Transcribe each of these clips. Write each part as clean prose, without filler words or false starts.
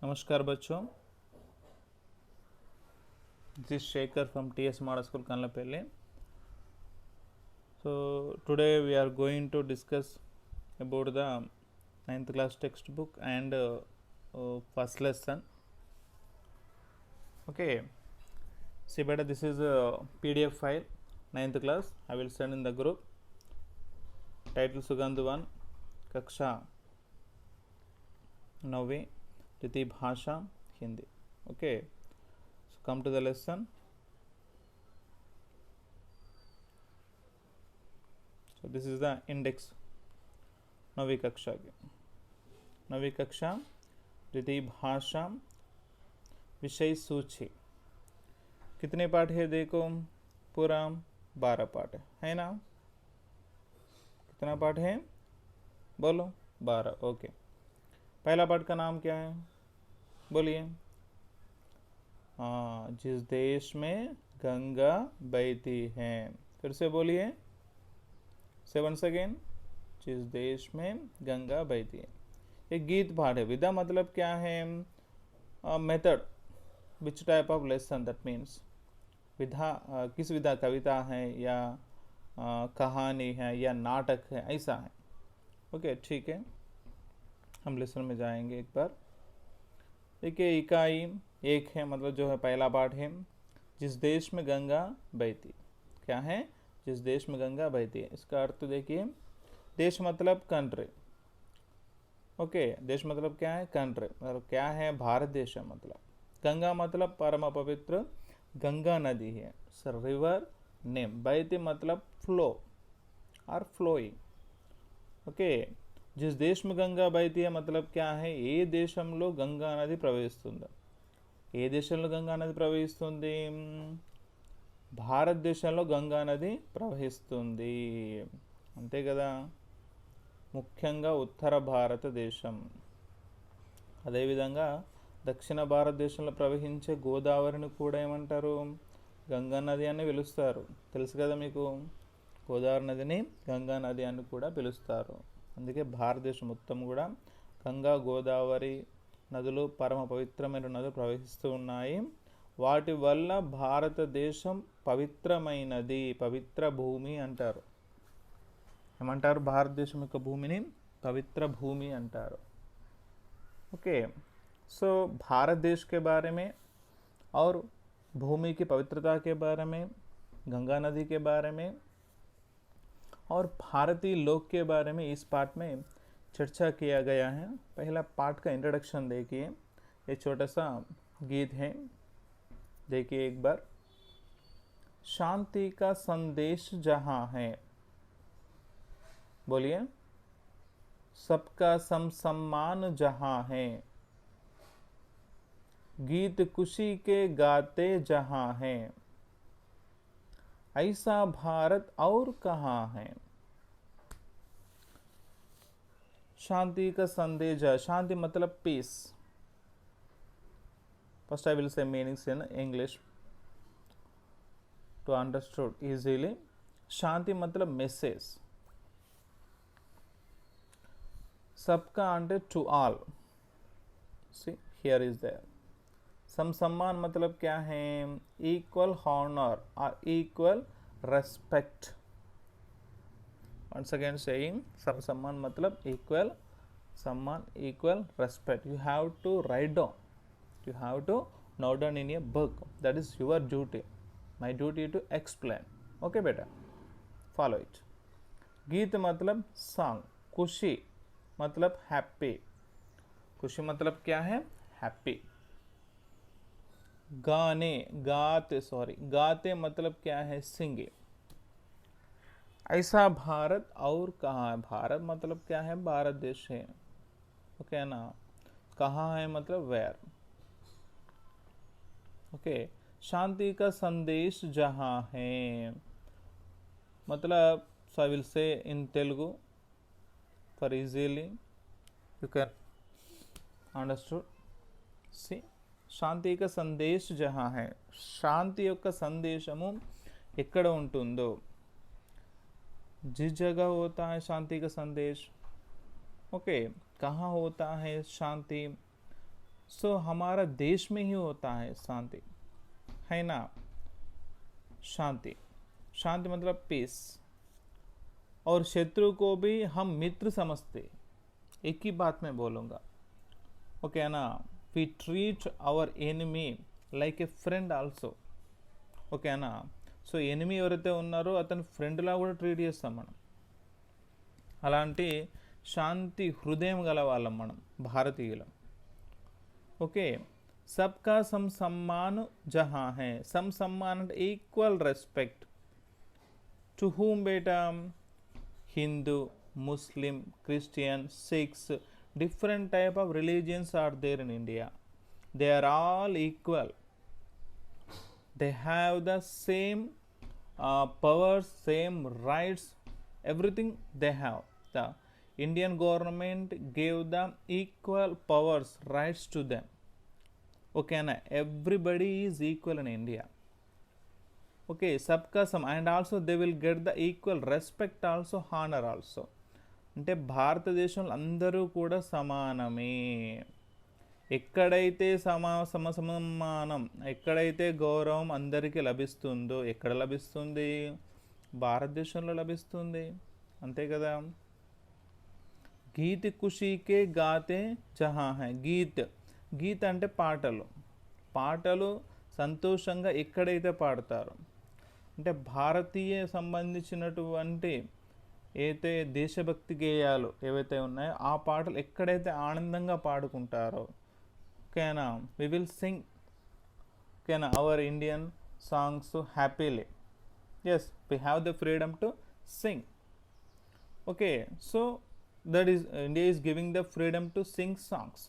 नमस्कार बच्चों, this is Shekhar from TS Model School Kanlapelli. So today we are going to discuss about the 9th class textbook and first lesson. Okay, see better, this is a PDF file 9th class. I will send in the group. Title Sugandhu 1 Kaksha Navi Riti Bhasha Hindi. Okay, so come to the lesson. So this is the index नवी कक्षा की नवी कक्षा द्वितीय भाषा विषय सूची कितने पाठ है देखो, पूरा 12 पाठ है ना। कितना पाठ है बोलो, 12। ओके, पहला पाठ का नाम क्या है बोलिए। हाँ, जिस देश में गंगा बहती है, फिर से बोलिए 7 सेकेंड। जिस देश में गंगा बहती है, एक गीत पाठ है। विधा मतलब क्या है, method, which type of lesson, that means विधा किस विधा, कविता है या कहानी है या नाटक है, ऐसा है। ओके ठीक है, हम लेसन में जाएंगे एक बार। देखिए, इकाई एक है, मतलब जो है पहला पाठ है, जिस देश में गंगा बहती। क्या है, जिस देश में गंगा बहती है। इसका अर्थ देखिए, देश मतलब कंट्री। ओके, देश मतलब क्या है, कंट्री। मतलब क्या है, भारत देश है। मतलब गंगा मतलब परम पवित्र गंगा नदी है, सर रिवर नेम। बहती मतलब फ्लो और फ्लोइंग। ओके, जिस देश में गंगा बहती है मतलब क्या है, ఏ దేశంలో గంగా నది ప్రవహిస్తుందో, ఏ దేశంలో గంగా నది ప్రవహిస్తుంది, భారతదేశంలో గంగా నది ప్రవహిస్తుంది, అంతే కదా। ముఖ్యంగా ఉత్తర భారతదేశం, అదేవిధంగా దక్షిణ భారతదేశంలో ప్రవహించే గోదావరిని కూడా ఏమంటారు, గంగా నది అని పిలుస్తారు, తెలుసు కదా మీకు। గోదావరి నదిని గంగా నది అని కూడా పిలుస్తారు। అందుకే భారతదేశం మొత్తం కూడా గంగా గోదావరి నదులు పరమ పవిత్రమైన నదులు ప్రవహిస్తూ ఉన్నాయి। వాటి వల్ల భారతదేశం పవిత్రమైనది, పవిత్ర భూమి అంటారు। ఏమంటారు, భారతదేశం యొక్క భూమిని पवित्र भूमि अंटारो। ओके, सो भारत देश के बारे में और भूमि की पवित्रता के बारे में, गंगा नदी के बारे में और भारतीय लोक के बारे में इस पाठ में चर्चा किया गया है। पहला पाठ का इंट्रोडक्शन देखिए, एक छोटा सा गीत है, देखिए एक बार। शांति का संदेश जहाँ है, बोलिए। सबका सम्मान जहाँ है, गीत खुशी के गाते जहाँ है, ऐसा भारत और कहाँ है। शांति का संदेश है, शांति मतलब peace. First I will say meanings in English to understood easily. शांति मतलब मैसेज, सबका అంటే to all. See here is there. सम्मान मतलब क्या है, इक्वल हॉनर और equal respect. once again saying, सम्मान मतलब इक्वल सम्मान, equal respect. you have to write down, you have to note down in a book, that is your duty, my duty to explain। okay बेटा, follow it। गीत मतलब song, खुशी मतलब happy, खुशी मतलब क्या है, हैप्पी। गाने गाते, सॉरी गाते मतलब क्या है, सिंगिंग। ऐसा भारत और कहाँ है, भारत मतलब क्या है, भारत देश है, ओके ना। कहाँ है मतलब वेयर। ओके, शांति का संदेश जहाँ है मतलब, so I will say in Telugu for easily you can understood। see, శాంతి యొక్క సందేశ్ జహా హై, శాంతి యొక్క సందేశము ఎక్కడ ఉంటుందో, जिस जगह होता है शांति का संदेश। ओके, कहाँ होता है शांति, सो हमारा देश में ही होता है शांति, है ना। शांति, शांति मतलब पीस। और शत्रु को भी हम मित्र समझते, एक ही बात मैं बोलूँगा, ओके ना। We treat our enemy like a friend also, ఓకేనా. సో ఎనిమీ ఎవరైతే ఉన్నారో అతని ఫ్రెండ్లా కూడా ట్రీట్ చేస్తాం మనం. అలాంటి శాంతి హృదయం గల వాళ్ళం మనం భారతీయులం. ఓకే. సబ్కా సమ్మాన్ జహా హై, సమ్మాన్ అంటే equal respect. To whom beta? Hindu, Muslim, Christian, Sikhs, different type of religions are there in India. They are all equal. They have the same powers, same rights, everything they have. The Indian government gave them equal powers, rights to them. Okay na, everybody is equal in India. Okay, sabka sam, and also they will get the equal respect also, honor also. అంటే భారతదేశంలో అందరూ కూడా సమానమే. ఎక్కడైతే సమానం, ఎక్కడైతే గౌరవం అందరికీ లభిస్తుందో, ఎక్కడ లభిస్తుంది? భారతదేశంలో లభిస్తుంది, అంతే కదా. గీత్ ఖుషీకే గాతే జహా హై. గీత్ అంటే పాటలు. పాటలు సంతోషంగా ఎక్కడైతే పాడతారో, అంటే భారతీయ సంబంధించినటువంటి ఏదైతే దేశభక్తి గేయాలు ఏవైతే ఉన్నాయో ఆ పాటలు ఎక్కడైతే ఆనందంగా పాడుకుంటారో, ఓకేనా, వి విల్ సింగ్, ఓకేనా, our Indian songs happily. Yes, we have the freedom to sing. Okay, so that is India is giving the freedom to sing songs,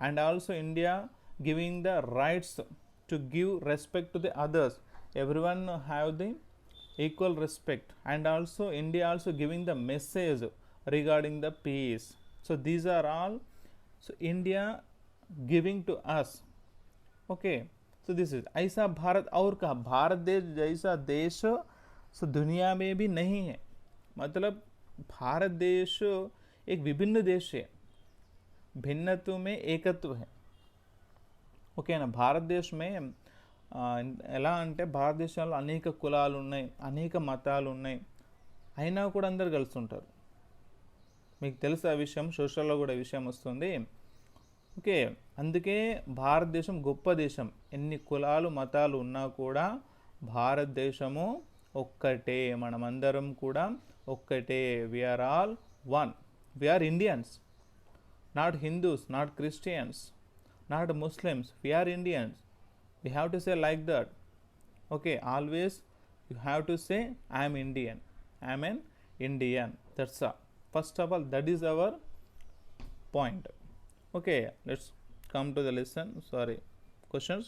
and also India giving the rights to give respect to the others. Everyone have the equal respect, and also India also giving the message regarding the peace. So these are all, so India giving to us. Okay, so this is ऐसा भारत और का भारत देश जैसा देश so दुनिया में भी नहीं है. मतलब भारत देश एक विभिन्न देश है, भिन्नत्व में एकत्व है. ओके ना. भारत देश में ఎలా అంటే భారతదేశంలో అనేక కులాలు ఉన్నాయి, అనేక మతాలు ఉన్నాయి, అయినా కూడా అందరు కలిసి ఉంటారు. మీకు తెలుసు ఆ విషయం, సోషల్లో కూడా విషయం వస్తుంది. ఓకే, అందుకే భారతదేశం గొప్ప దేశం. ఎన్ని కులాలు మతాలు ఉన్నా కూడా భారతదేశము ఒక్కటే, మనమందరం కూడా ఒక్కటే. We are all one. We are Indians, not Hindus, not Christians, not Muslims. We are Indians. We have to say like that. Okay, always you have to say I am Indian, I am an Indian. That's all. First of all, that is our point. Okay, let's come to the lesson. Sorry, questions.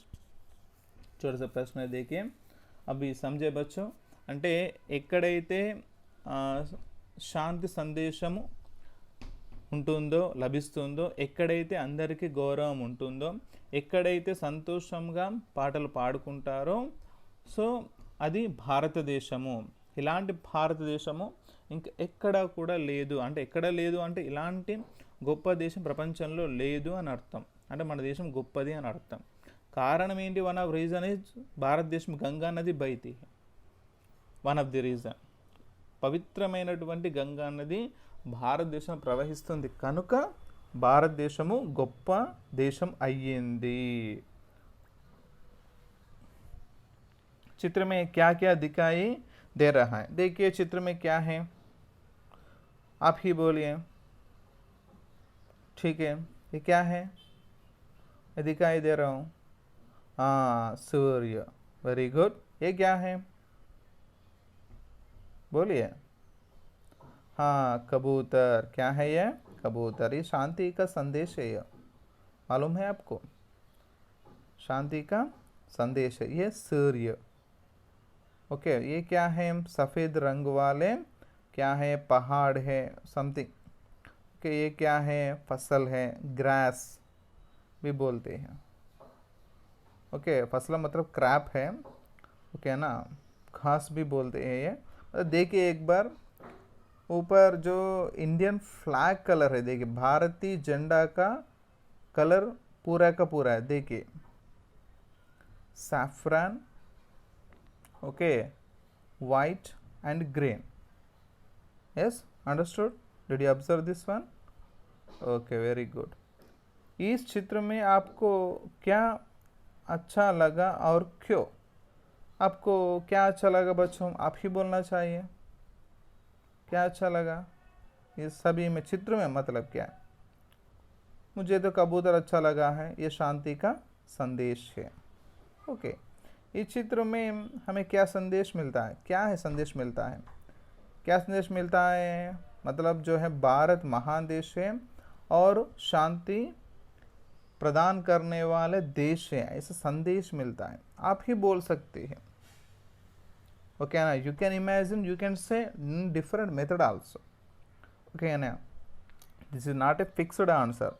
छोटा सा प्रश्न देखिए, अभी समझे बच्चों. అంటే ఎక్కడైతే శాంతి సందేశము ఉంటుందో, లభిస్తుందో, ఎక్కడైతే అందరికీ గౌరవం ఉంటుందో, ఎక్కడైతే సంతోషంగా పాటలు పాడుకుంటారో, సో అది భారతదేశము. ఇలాంటి భారతదేశము ఇంకా ఎక్కడ కూడా లేదు. అంటే ఎక్కడ లేదు అంటే ఇలాంటి గొప్ప దేశం ప్రపంచంలో లేదు అని అర్థం. అంటే మన దేశం గొప్పది అని అర్థం. కారణం ఏంటి? వన్ ఆఫ్ రీజన్ ఇస్ భారతదేశం గంగా నది బైతి. వన్ ఆఫ్ ది రీజన్, పవిత్రమైనటువంటి గంగా నది భారతదేశం ప్రవహిస్తుంది కనుక భారతదేశము గొప్ప దేశం అయ్యింది. चित्र में क्या क्या दिखाई दे रहा है? देखिए चित्र में क्या है, आप ही बोलिए. ठीक है, ये क्या है? ये दिखाई दे रहा हूँ. हाँ, सूर्य. Very good. ये क्या है? बोलिए. हाँ, कबूतर. क्या है ये? कबूतर. ये शांति का संदेश है, ये मालूम है आपको? शांति का संदेश है. ये सूर्य. ओके, ये क्या है? सफ़ेद रंग वाले क्या है? पहाड़ है, समथिंग. ओके, ये क्या है? फसल है, ग्रास भी बोलते हैं. ओके, फसल मतलब क्रैप है, ओके ना, घास भी बोलते हैं ये. देखिए एक बार ऊपर जो इंडियन फ्लैग कलर है, देखिए भारतीय झंडा का कलर पूरा का पूरा है, देखिए saffron, okay, white and green. Yes, understood? Did you observe this one? Okay, very good. इस चित्र में आपको क्या अच्छा लगा और क्यों? आपको क्या अच्छा लगा बच्चों? आप ही बोलना चाहिए। क्या अच्छा लगा ये सभी में, चित्र में मतलब क्या है? मुझे तो कबूतर अच्छा लगा है, ये शांति का संदेश है। ओके, इस चित्र में हमें क्या संदेश मिलता है? क्या है संदेश मिलता है? क्या संदेश मिलता है? मतलब जो है भारत महान देश है और शांति प्रदान करने वाले देश है, ऐसा संदेश मिलता है। आप ही बोल सकते हैं। ओके ना, you can imagine, you can say different method also. Okay ना, this is not a fixed answer,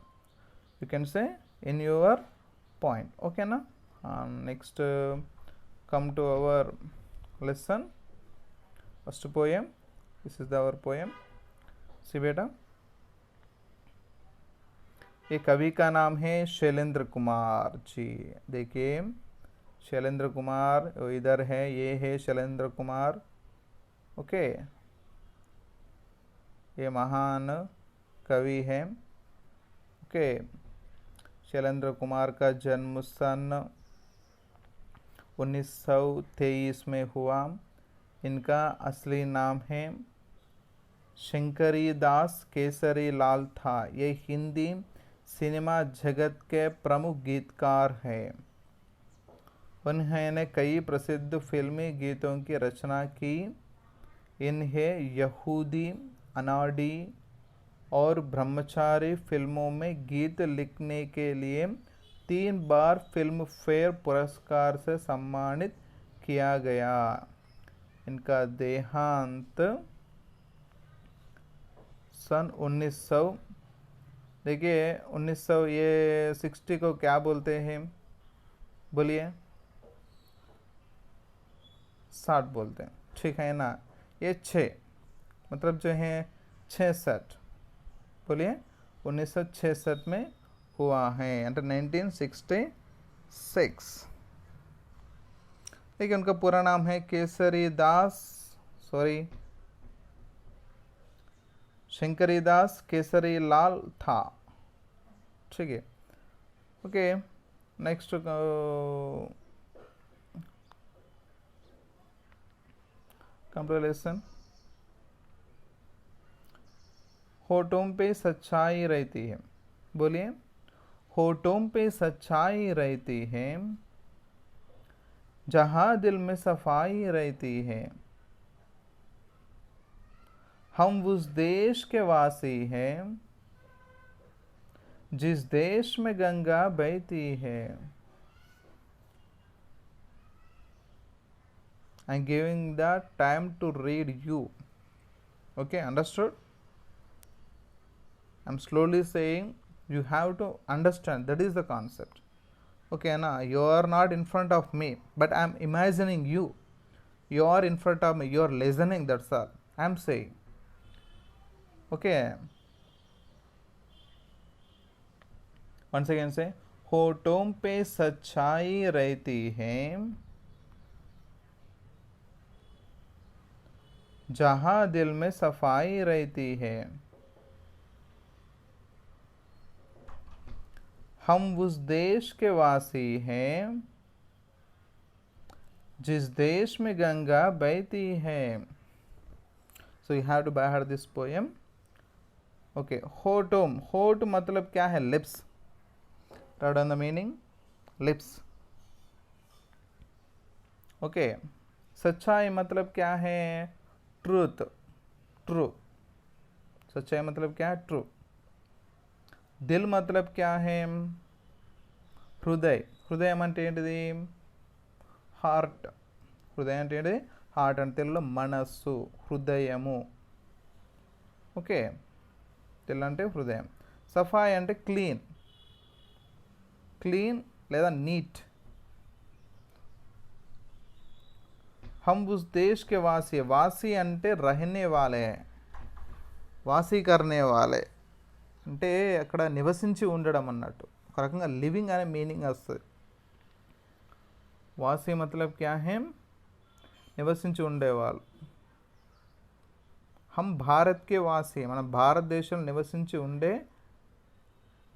you can say in your point. Okay na, next come to our lesson. First poem, this is our poem. See beta, ये कवि का नाम है शैलेंद्र कुमार जी। देखिए शैलेंद्र कुमार इधर है, ये है शैलेंद्र कुमार। ओके, ये महान कवि है। ओके, शैलेंद्र कुमार का जन्म सन 1923 में हुआ। इनका असली नाम है शंकरी दास केसरी लाल था। ये हिंदी सिनेमा जगत के प्रमुख गीतकार हैं। उन्होंने कई प्रसिद्ध फिल्मी गीतों की रचना की। इन्हें यहूदी, अनाड़ी और ब्रह्मचारी फिल्मों में गीत लिखने के लिए 3 बार फिल्म फेयर पुरस्कार से सम्मानित किया गया। इनका देहांत सन 1900, देखिए 1900, ये 60 को क्या बोलते हैं? बोलिए, 60 बोलते हैं, ठीक है ना। ये 6 मतलब जो है 66, बोलिए 1966 में हुआ है, अंडर 1966। देखिए उनका पूरा नाम है केसरी दास, सॉरी शंकरी दास केसरी लाल था, ठीक है। Okay, next completion. होठों पे सच्चाई रहती है, बोलिए होठों पे सच्चाई रहती है, जहां दिल में सफाई रहती है। हम उस देश के वासी हैं जिस देश में गंगा बहती है। I am giving the time to read you. Okay, understood? I'm slowly saying you have to understand, that is the concept. Okay na, you are not in front of me, but I'm imagining you. You are in front of me, you are listening, that's all I'm saying. Okay, once again say, होठों पे सच्चाई रहती है, जहां दिल में सफाई रहती है। हम उस देश के वासी हैं जिस देश में गंगा बहती है। So you have to by heart this poem. Okay, होठों, होठ मतलब क्या है? Lips. Right on the meaning, lips. Okay, सच्चाई मतलब क्या है? Truth, true. सच्चाई मतलब क्या है? ट्रू। दिल मतलब क्या है? హృదయ్. హృదయం అంటే ఏంటిది? హార్ట్. హృదయం అంటే ఏంటిది? హార్ట్ అంటే తెలుగులో మనస్సు, హృదయము. ఓకే, తెలుగు అంటే హృదయం. సఫాయి అంటే క్లీన్, క్లీన్ లేదా నీట్. हम उस देश के वासी, वासी అంటే रहने वाले, వాసీ करने वाले అంటే అక్కడ నివసించి ఉండడం అన్నట్టు. ఒక రకంగా లివింగ్ అనే మీనింగ్ వస్తుంది. వాసి మతలబ్ క్యా హే, నివసించి ఉండేవాళ్ళు. హమ్ భారత్కే వాసి, మనం భారతదేశంలో నివసించి ఉండే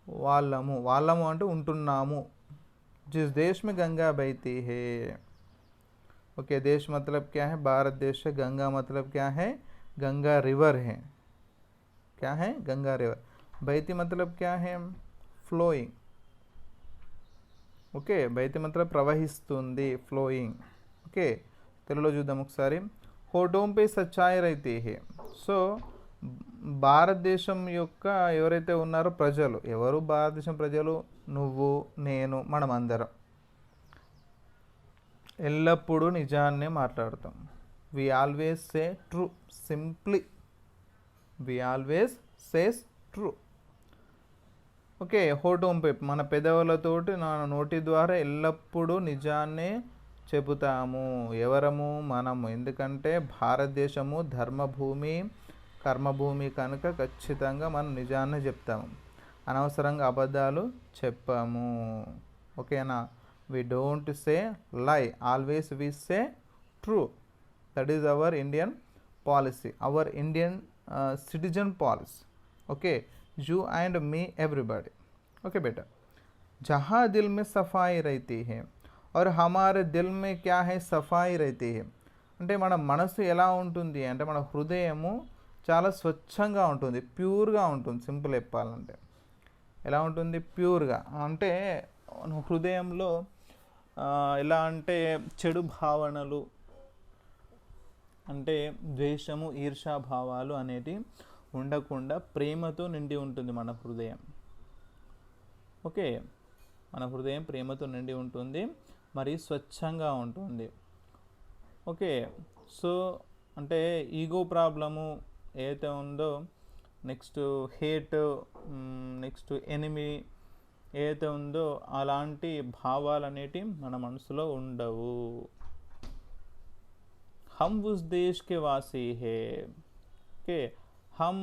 వాళ్ళము అంటే ఉంటున్నాము. जिस देश में गंगा बहती है, ओके, देश मतलब क्या है, भारत देश है. गंगा मतलब क्या है, गंगा रिवर है. क्या है, गंगा रिवर. बहती मतलब क्या है, फ्लोइंग. ఓకే, బయటి मतलब ప్రవహిస్తుంది, ఫ్లోయింగ్. ఓకే, తెలుగులో చూద్దాం ఒకసారి. హోటోం పే సచ్చాయి రైతే హే. సో భారతదేశం యొక్క ఎవరైతే ఉన్నారో ప్రజలు, ఎవరు భారతదేశం ప్రజలు, నువ్వు, నేను, మనం అందరం ఎల్లప్పుడూ నిజాన్నే మాట్లాడతాం. We always say true, simply we always says true. Okay, హోటోం పే మన పెదవులతోటి, నా నోటి ద్వారా ఎల్లప్పుడూ నిజాన్నే చెబుతాము. ఎవరము, మనము. ఎందుకంటే భారతదేశము ధర్మభూమి, కర్మభూమి కనుక ఖచ్చితంగా మనం నిజాన్ని చెప్తాము, అనవసరంగా అబద్ధాలు చెప్పాము. ఓకేనా, వి don't say lie, always we say true. That is our Indian policy, our Indian citizen policy. Okay, you and me, everybody. Okay बेटा, जहाँ दिल में सफाई रहती है और हमारे दिल में क्या है, सफाई रहती है. అంటే మన మనసు ఎలా ఉంటుంది అంటే, మన హృదయము చాలా స్వచ్ఛంగా ఉంటుంది, ప్యూర్గా ఉంటుంది. సింపుల్ చెప్పాలంటే ఎలా ఉంటుంది, ప్యూర్గా. అంటే హృదయంలో ఎలా అంటే చెడు భావనలు, అంటే ద్వేషము, ఈర్షాభావాలు అనేటివి ఉండకుండా ప్రేమతో నిండి ఉంటుంది మన హృదయం. ఓకే, మన హృదయం ప్రేమతో నిండి ఉంటుంది, మరి స్వచ్ఛంగా ఉంటుంది. ఓకే, సో అంటే ఈగో ప్రాబ్లము ఏదైతే ఉందో, నెక్స్ట్ హేట్, నెక్స్ట్ ఎనిమీ ఏదైతే ఉందో, అలాంటి భావాలు అనేటివి మన మనసులో ఉండవు. హమ్ ఉస్ దేశ్ కే వాసి హే. ఓకే, हम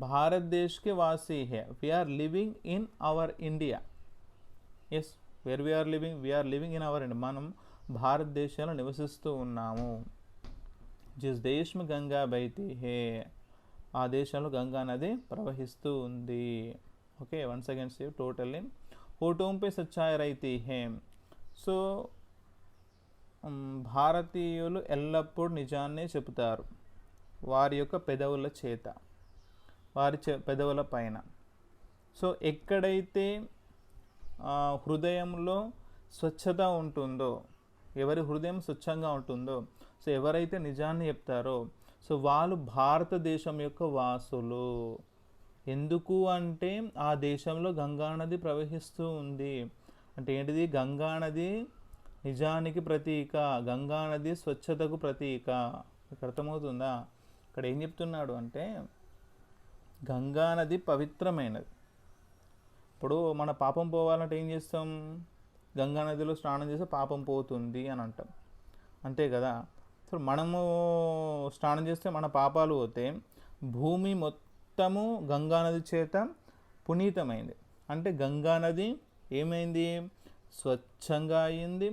भारत देश के वासी है. We are living in our India. Yes, where we are living in our India. మనం భారతదేశంలో నివసిస్తూ ఉన్నాము. జిస్ దేశ్ మే గంగా బహతీ హే, ఆ దేశంలో గంగా నది ప్రవహిస్తూ ఉంది. Okay, once again save totally. హోటోం పే సచ్చాయి రైతీ హే. సో భారతీయులు ఎల్లప్పుడూ నిజాన్నే చెబుతారు, వారి యొక్క పెదవుల చేత, వారి పెదవుల పైన. సో ఎక్కడైతే హృదయంలో స్వచ్ఛత ఉంటుందో, ఎవరి హృదయం స్వచ్ఛంగా ఉంటుందో, సో ఎవరైతే నిజాన్ని చెప్తారో, సో వాళ్ళు భారతదేశం యొక్క వాసులు. ఎందుకు అంటే ఆ దేశంలో గంగానది ప్రవహిస్తూ ఉంది. అంటే ఏంటిది, గంగానది నిజానికి ప్రతీక, గంగానది స్వచ్ఛతకు ప్రతీక. మీకు అర్థమవుతుందా? ఇక్కడ ఏం చెప్తున్నాడు అంటే, గంగానది పవిత్రమైనది. ఇప్పుడు మన పాపం పోవాలంటే ఏం చేస్తాం, గంగానదిలో స్నానం చేస్తే పాపం పోతుంది అని అంటాం, అంతే కదా. సో మనము స్నానం చేస్తే మన పాపాలు పోతే, భూమి మొత్తము గంగానది చేత పునీతమైంది. అంటే గంగానది ఏమైంది, స్వచ్ఛంగా అయింది,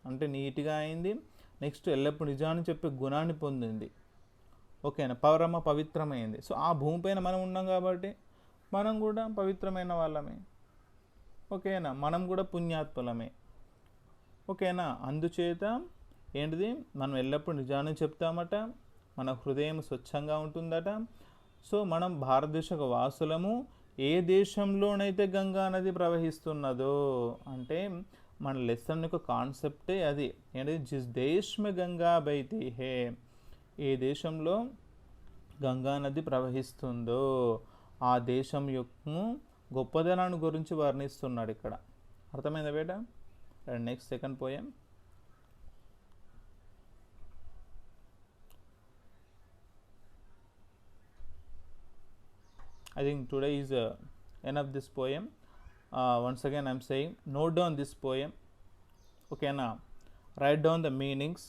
అంటే నీట్గా అయింది. నెక్స్ట్ ఎల్లప్పుడు నిజాన్ని చెప్పే గుణాన్ని పొందింది. ఓకేనా, పవిత్రమైంది. సో ఆ భూమిపైన మనం ఉన్నాం కాబట్టి మనం కూడా పవిత్రమైన వాళ్ళమే. ఓకేనా, మనం కూడా పుణ్యాత్ములమే. ఓకేనా, అందుచేత ఏంటిది, మనం ఎల్లప్పుడూ నిజాన్ని చెప్తామట, మన హృదయం స్వచ్ఛంగా ఉంటుందట. సో మనం భారతదేశ వాసులము. ఏ దేశంలోనైతే గంగా నది ప్రవహిస్తున్నదో, అంటే మన లెసన్ యొక్క కాన్సెప్టే అది. ఏంటిది, జిస్ దేశ్ మే గంగా బహతీ హే, ఏ దేశంలో గంగా నది ప్రవహిస్తుందో ఆ దేశం యొక్క గొప్పదనాన్ని గురించి వర్ణిస్తున్నాడు ఇక్కడ. అర్థమైందా బేటా? And next second poem. I think today is enough this poem. Once again I am saying, note down this poem. Okay, now write down the meanings.